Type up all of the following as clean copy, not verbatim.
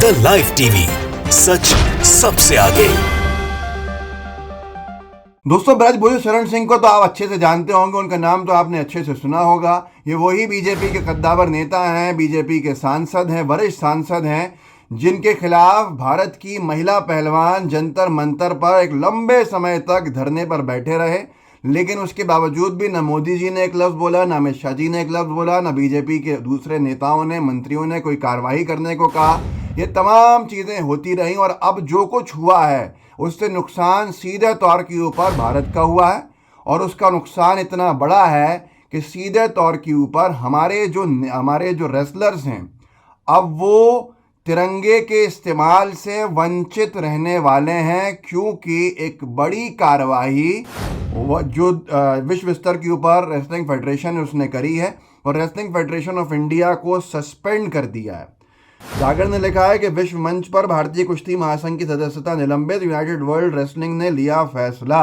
The live TV, सच सबसे आगे। दोस्तों, ब्रजभूषण शरण सिंह को तो आप अच्छे से जानते होंगे, उनका नाम तो आपने अच्छे से सुना होगा। ये वही बीजेपी के कद्दावर नेता हैं, बीजेपी के सांसद हैं, वरिष्ठ सांसद हैं, जिनके खिलाफ भारत की महिला पहलवान जंतर मंतर पर एक लंबे समय तक धरने पर बैठे रहे। लेकिन उसके बावजूद भी न मोदी जी ने एक लफ्ज़ बोला, न अमित शाह जी ने एक लफ्ज़ बोला, न बीजेपी के दूसरे नेताओं ने, मंत्रियों ने कोई कार्रवाई करने को कहा। ये तमाम चीज़ें होती रहीं और अब जो कुछ हुआ है उससे नुकसान सीधे तौर के ऊपर भारत का हुआ है। और उसका नुकसान इतना बड़ा है कि सीधे तौर के ऊपर हमारे जो रेसलर्स हैं, अब वो तिरंगे के इस्तेमाल से वंचित रहने वाले हैं, क्योंकि एक बड़ी कार्रवाई जो विश्व स्तर के ऊपर रेसलिंग फेडरेशन ने उसने करी है और रेसलिंग फेडरेशन ऑफ इंडिया को सस्पेंड कर दिया है। जागरण ने लिखा है कि विश्व मंच पर भारतीय कुश्ती महासंघ की सदस्यता निलंबित, यूनाइटेड वर्ल्ड रेसलिंग ने लिया फैसला।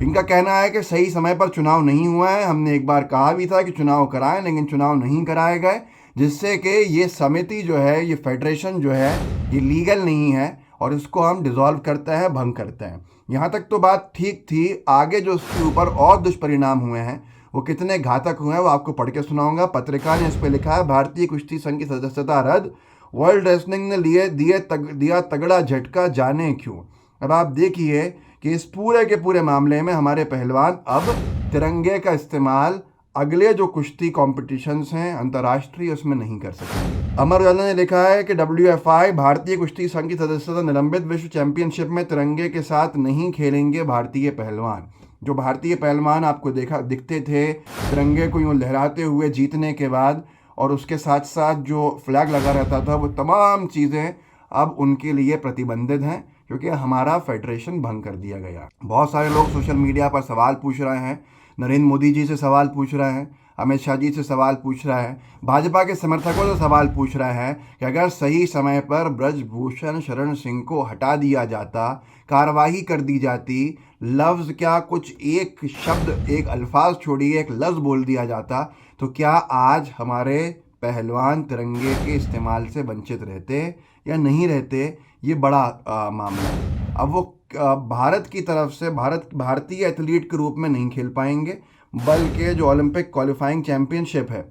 इनका कहना है कि सही समय पर चुनाव नहीं हुआ है। हमने एक बार कहा भी था कि चुनाव कराएं, लेकिन चुनाव नहीं कराए गए, जिससे कि ये समिति जो है, ये फेडरेशन जो है, ये लीगल नहीं है और इसको हम डिसॉल्व करते हैं, भंग करते हैं। यहाँ तक तो बात ठीक थी। आगे जो उसके ऊपर और दुष्परिणाम हुए हैं वो कितने घातक हुए हैं वो आपको पढ़ के सुनाऊंगा। पत्रिका ने इस पर लिखा है, भारतीय कुश्ती संघ की सदस्यता रद्द, वर्ल्ड रेसलिंग ने दिया तगड़ा झटका, जाने क्यों। अब आप देखिए कि इस पूरे के पूरे मामले में हमारे पहलवान अब तिरंगे का इस्तेमाल अगले जो कुश्ती कॉम्पिटिशन्स हैं अंतर्राष्ट्रीय, उसमें नहीं कर सकते। अमर उजाला ने लिखा है कि WFI भारतीय कुश्ती संघ की सदस्यता निलंबित, विश्व चैंपियनशिप में तिरंगे के साथ नहीं खेलेंगे भारतीय पहलवान। जो भारतीय पहलवान आपको दिखते थे तिरंगे को यूँ लहराते हुए जीतने के बाद, और उसके साथ साथ जो फ्लैग लगा रहता था, वो तमाम चीज़ें अब उनके लिए प्रतिबंधित हैं, क्योंकि हमारा फेडरेशन भंग कर दिया गया। बहुत सारे लोग सोशल मीडिया पर सवाल पूछ रहे हैं, नरेंद्र मोदी जी से सवाल पूछ रहे हैं, अमित शाह जी से सवाल पूछ रहा है, भाजपा के समर्थकों से सवाल पूछ रहा है कि अगर सही समय पर ब्रजभूषण शरण सिंह को हटा दिया जाता, कार्रवाई कर दी जाती, लफ्ज़ क्या कुछ एक शब्द, एक अल्फाज छोड़िए, एक लफ्ज़ बोल दिया जाता, तो क्या आज हमारे पहलवान तिरंगे के इस्तेमाल से वंचित रहते या नहीं रहते। ये बड़ा मामला है। अब वो भारत की तरफ से भारतीय एथलीट के रूप में नहीं खेल पाएंगे, बल्कि जो ओलंपिक क्वालिफाइंग चैंपियनशिप है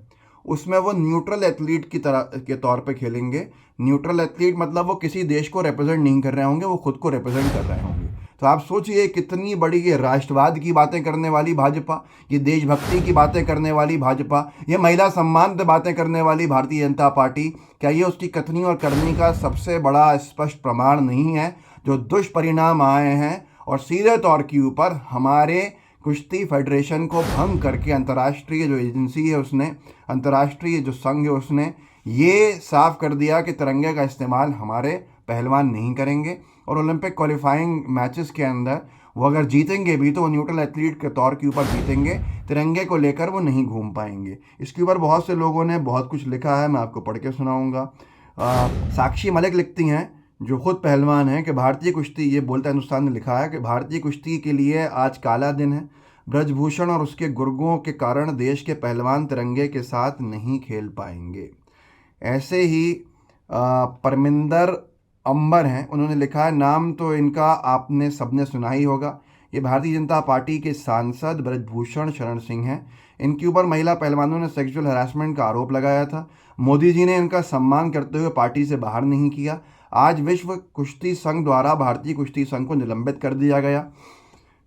उसमें वो न्यूट्रल एथलीट की तरह के तौर पे खेलेंगे। न्यूट्रल एथलीट मतलब वो किसी देश को रिप्रेजेंट नहीं कर रहे होंगे, वो खुद को रिप्रेजेंट कर रहे होंगे। तो आप सोचिए कितनी बड़ी ये राष्ट्रवाद की बातें करने वाली भाजपा, ये देशभक्ति की बातें करने वाली भाजपा, ये महिला सम्मान पे बातें करने वाली भारतीय जनता पार्टी, क्या ये उसकी कथनी और करनी का सबसे बड़ा स्पष्ट प्रमाण नहीं है। जो दुष्परिणाम आए हैं और सीधे तौर के ऊपर हमारे कुश्ती फेडरेशन को भंग करके अंतर्राष्ट्रीय जो एजेंसी है उसने, अंतर्राष्ट्रीय जो संघ है उसने ये साफ कर दिया कि तिरंगे का इस्तेमाल हमारे पहलवान नहीं करेंगे, और ओलंपिक क्वालिफाइंग मैचेस के अंदर वो अगर जीतेंगे भी तो वो न्यूट्रल एथलीट के तौर के ऊपर जीतेंगे, तिरंगे को लेकर वो नहीं घूम पाएंगे। इसके ऊपर बहुत से लोगों ने बहुत कुछ लिखा है, मैं आपको पढ़ के सुनाऊँगा। साक्षी मलिक लिखती हैं, जो खुद पहलवान है, कि भारतीय कुश्ती, ये बोलता हिंदुस्तान ने लिखा है कि भारतीय कुश्ती के लिए आज काला दिन है। ब्रजभूषण और उसके गुर्गों के कारण देश के पहलवान तिरंगे के साथ नहीं खेल पाएंगे। ऐसे ही परमिंदर अंबर हैं, उन्होंने लिखा है, नाम तो इनका आपने सबने सुना ही होगा। ये भारतीय जनता पार्टी के सांसद ब्रजभूषण शरण सिंह हैं। इनके ऊपर महिला पहलवानों ने सेक्सुअल हरासमेंट का आरोप लगाया था। मोदी जी ने इनका सम्मान करते हुए पार्टी से बाहर नहीं किया। आज विश्व कुश्ती संघ द्वारा भारतीय कुश्ती संघ को निलंबित कर दिया गया।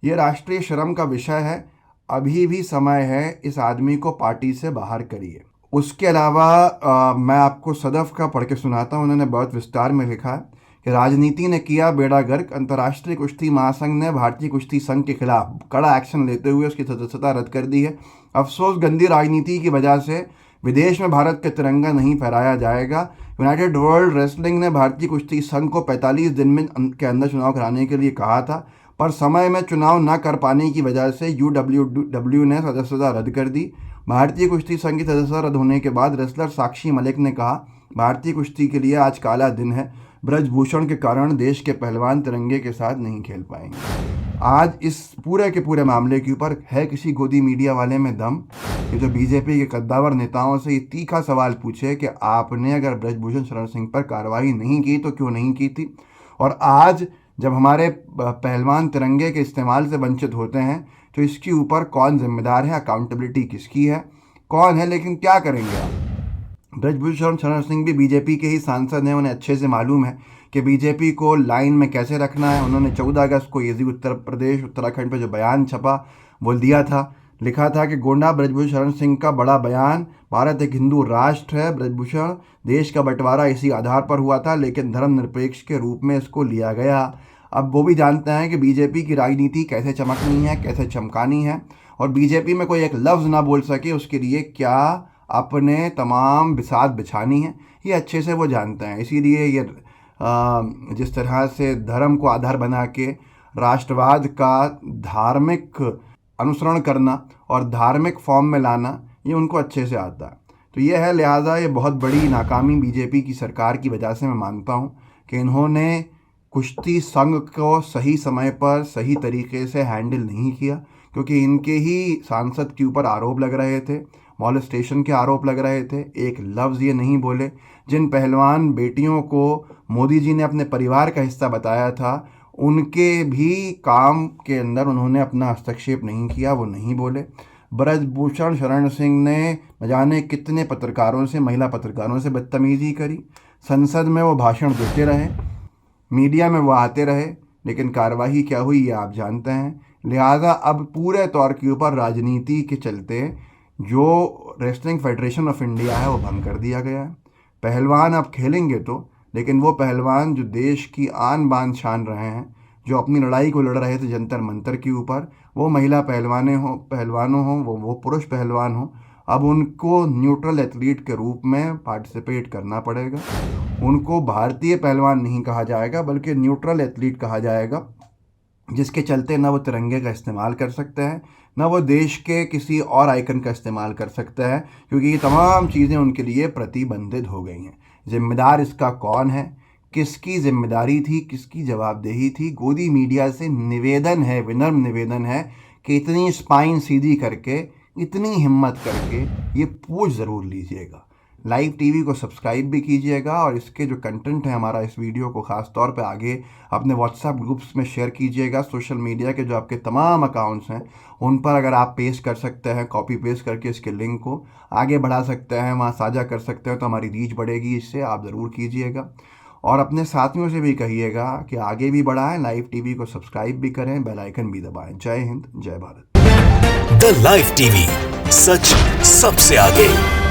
ये राष्ट्रीय शर्म का विषय है। अभी भी समय है, इस आदमी को पार्टी से बाहर करिए। उसके अलावा मैं आपको सदफ का पढ़ के सुनाता हूँ। उन्होंने बहुत विस्तार में लिखा है कि राजनीति ने किया बेड़ा गर्क, अंतर्राष्ट्रीय कुश्ती महासंघ ने भारतीय कुश्ती संघ के खिलाफ कड़ा एक्शन लेते हुए उसकी सदस्यता रद्द कर दी है। अफसोस, गंदी राजनीति की वजह से विदेश में भारत का तिरंगा नहीं फहराया जाएगा। यूनाइटेड वर्ल्ड रेसलिंग ने भारतीय कुश्ती संघ को 45 दिन के अंदर चुनाव कराने के लिए कहा था, पर समय में चुनाव न कर पाने की वजह से UWW ने सदस्यता रद्द कर दी। भारतीय कुश्ती संघ की सदस्यता रद्द होने के बाद रेसलर साक्षी मलिक ने कहा, भारतीय कुश्ती के लिए आज काला दिन है। ब्रजभूषण के कारण देश के पहलवान तिरंगे के साथ नहीं खेल पाएंगे। आज इस पूरे के पूरे मामले के ऊपर है किसी गोदी मीडिया वाले में दम कि जो बीजेपी के कद्दावर नेताओं से ये तीखा सवाल पूछे कि आपने अगर ब्रजभूषण शरण सिंह पर कार्रवाई नहीं की तो क्यों नहीं की थी। और आज जब हमारे पहलवान तिरंगे के इस्तेमाल से वंचित होते हैं तो इसके ऊपर कौन जिम्मेदार है, अकाउंटेबिलिटी किसकी है, कौन है। लेकिन क्या करेंगे आप। ब्रजभूषण शरण सिंह भी बीजेपी के ही सांसद हैं, उन्हें अच्छे से मालूम है कि बीजेपी को लाइन में कैसे रखना है। उन्होंने 14 अगस्त को ईजी उत्तर प्रदेश उत्तराखंड पे जो बयान छपा वो दिया था, लिखा था कि गोंडा ब्रजभूषण शरण सिंह का बड़ा बयान, भारत एक हिंदू राष्ट्र है, ब्रजभूषण देश का बंटवारा इसी आधार पर हुआ था, लेकिन धर्मनिरपेक्ष के रूप में इसको लिया गया। अब वो भी जानते हैं कि बीजेपी की राजनीति कैसे चमकनी है, कैसे चमकानी है, और बीजेपी में कोई एक लफ्ज़ ना बोल सके उसके लिए क्या अपने तमाम बिसात बिछानी है, ये अच्छे से वो जानते हैं। इसीलिए ये जिस तरह से धर्म को आधार बना के राष्ट्रवाद का धार्मिक अनुसरण करना और धार्मिक फॉर्म में लाना, ये उनको अच्छे से आता है। तो ये है, लिहाजा ये बहुत बड़ी नाकामी बीजेपी की सरकार की वजह से मैं मानता हूँ कि इन्होंने कुश्ती संघ को सही समय पर सही तरीके से हैंडल नहीं किया, क्योंकि इनके ही सांसद के ऊपर आरोप लग रहे थे, मॉलेस्टेशन के आरोप लग रहे थे। एक लफ्ज़ ये नहीं बोले। जिन पहलवान बेटियों को मोदी जी ने अपने परिवार का हिस्सा बताया था, उनके भी काम के अंदर उन्होंने अपना हस्तक्षेप नहीं किया, वो नहीं बोले। ब्रजभूषण शरण सिंह ने न जाने कितने पत्रकारों से, महिला पत्रकारों से बदतमीज़ी करी। संसद में वो भाषण देते रहे, मीडिया में वो आते रहे, लेकिन कार्रवाई क्या हुई ये आप जानते हैं। लिहाजा अब पूरे तौर के ऊपर राजनीति के चलते जो रेसलिंग फेडरेशन ऑफ इंडिया है वो भंग कर दिया गया है। पहलवान अब खेलेंगे तो, लेकिन वो पहलवान जो देश की आन बान शान रहे हैं, जो अपनी लड़ाई को लड़ रहे थे जंतर मंतर के ऊपर, वो महिला पहलवानों हों, वो पुरुष पहलवान हों, अब उनको न्यूट्रल एथलीट के रूप में पार्टिसिपेट करना पड़ेगा। उनको भारतीय पहलवान नहीं कहा जाएगा बल्कि न्यूट्रल एथलीट कहा जाएगा, जिसके चलते ना वो तिरंगे का इस्तेमाल कर सकते हैं, ना वो देश के किसी और आइकन का इस्तेमाल कर सकते हैं, क्योंकि ये तमाम चीज़ें उनके लिए प्रतिबंधित हो गई हैं। जिम्मेदार इसका कौन है, किसकी जिम्मेदारी थी, किसकी जवाबदेही थी। गोदी मीडिया से निवेदन है, विनम्र निवेदन है कि इतनी स्पाइन सीधी करके, इतनी हिम्मत करके ये पूछ ज़रूर लीजिएगा। लाइव टीवी को सब्सक्राइब भी कीजिएगा और इसके जो कंटेंट है हमारा, इस वीडियो को ख़ास तौर पे आगे अपने व्हाट्सएप ग्रुप्स में शेयर कीजिएगा। सोशल मीडिया के जो आपके तमाम अकाउंट्स हैं उन पर अगर आप पेस्ट कर सकते हैं, कॉपी पेस्ट करके इसके लिंक को आगे बढ़ा सकते हैं, वहाँ साझा कर सकते हैं, तो हमारी रीच बढ़ेगी। इससे आप ज़रूर कीजिएगा और अपने साथियों से भी कहिएगा कि आगे भी बढ़ाएं, लाइव टीवी को सब्सक्राइब भी करें, बेल आइकन भी दबाएं। जय हिंद, जय भारत। द लाइव टीवी, सच सबसे आगे।